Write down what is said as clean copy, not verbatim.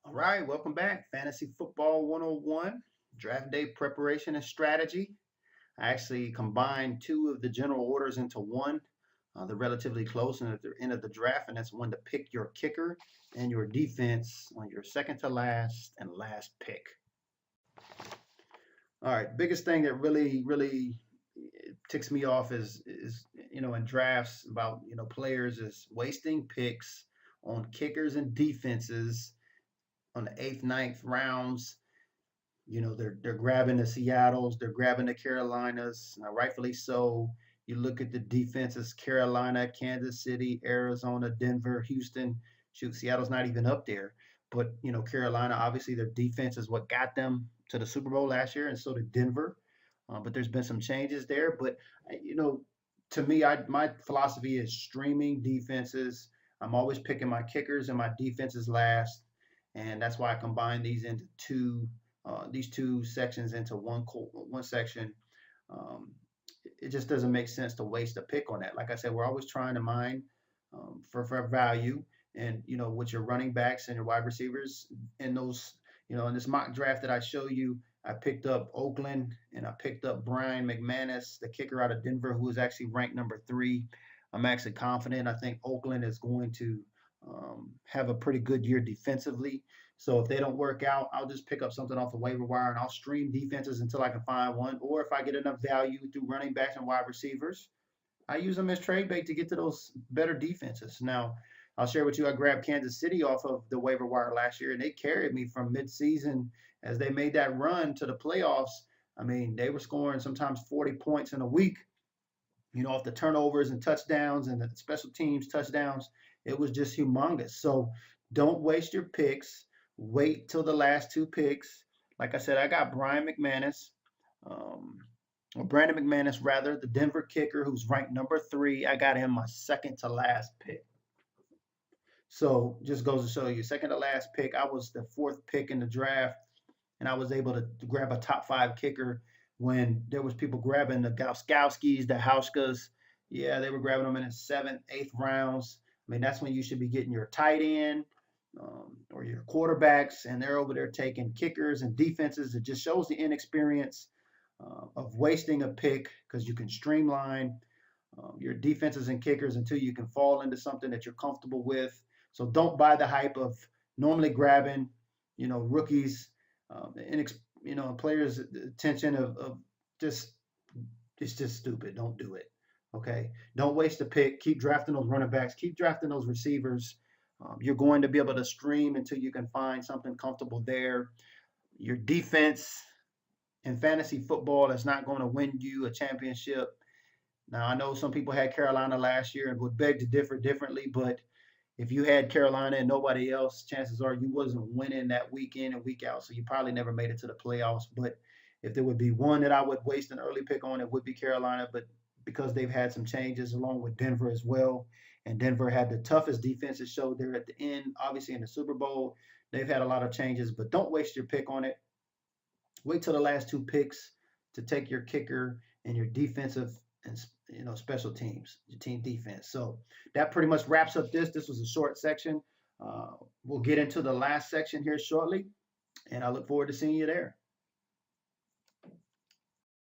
All right, welcome back. Fantasy Football 101, Draft Day Preparation and Strategy. I actually combined two of the general orders into one. They're relatively close and at the end of the draft, and that's one to pick your kicker and your defense on your second to last and last pick. All right, biggest thing that really ticks me off is in drafts about players is wasting picks on kickers and defenses on the eighth, ninth rounds. They're grabbing the Seattles, they're grabbing the Carolinas, now rightfully so. You look at the defenses: Carolina, Kansas City, Arizona, Denver, Houston. Shoot, Seattle's not even up there. But Carolina, obviously their defense is what got them to the Super Bowl last year, and so did Denver. But there's been some changes there. But to me, my philosophy is streaming defenses. I'm always picking my kickers and my defenses last, and that's why I combine these two sections into one section. Um, it just doesn't make sense to waste a pick on that. Like I said, we're always trying to mine for value, and with your running backs and your wide receivers in those, in this mock draft that I show you, I picked up Oakland and I picked up Brian McManus, the kicker out of Denver, who is actually ranked number 3. I'm actually confident. I think Oakland is going to have a pretty good year defensively. So if they don't work out, I'll just pick up something off the waiver wire and I'll stream defenses until I can find one. Or if I get enough value through running backs and wide receivers, I use them as trade bait to get to those better defenses. Now, I'll share with you, I grabbed Kansas City off of the waiver wire last year, and they carried me from midseason as they made that run to the playoffs. I mean, they were scoring sometimes 40 points in a week, off the turnovers and touchdowns and the special teams touchdowns. It was just humongous. So don't waste your picks. Wait till the last two picks. Like I said, I got Brian McManus, or Brandon McManus rather, the Denver kicker, who's ranked number 3. I got him my second to last pick. So just goes to show you, second to last pick. I was the 4th pick in the draft, and I was able to grab a top 5 kicker when there was people grabbing the Gauskowskis, the Hauskas. Yeah, they were grabbing them in the 7th, 8th rounds. I mean, that's when you should be getting your tight end or your quarterbacks, and they're over there taking kickers and defenses. It just shows the inexperience of wasting a pick, because you can streamline your defenses and kickers until you can fall into something that you're comfortable with. So don't buy the hype of normally grabbing, rookies, players' attention of just, it's just stupid. Don't do it. Okay. Don't waste a pick. Keep drafting those running backs. Keep drafting those receivers. You're going to be able to stream until you can find something comfortable there. Your defense in fantasy football is not going to win you a championship. Now, I know some people had Carolina last year and would beg to differ differently, but if you had Carolina and nobody else, chances are you wasn't winning that week in and week out, so you probably never made it to the playoffs. But if there would be one that I would waste an early pick on, it would be Carolina. But because they've had some changes along with Denver as well, and Denver had the toughest defense, it showed there at the end, obviously in the Super Bowl. They've had a lot of changes, but don't waste your pick on it. Wait till the last two picks to take your kicker and your defensive and special teams, your team defense. So that pretty much wraps up this. This was a short section. We'll get into the last section here shortly, and I look forward to seeing you there.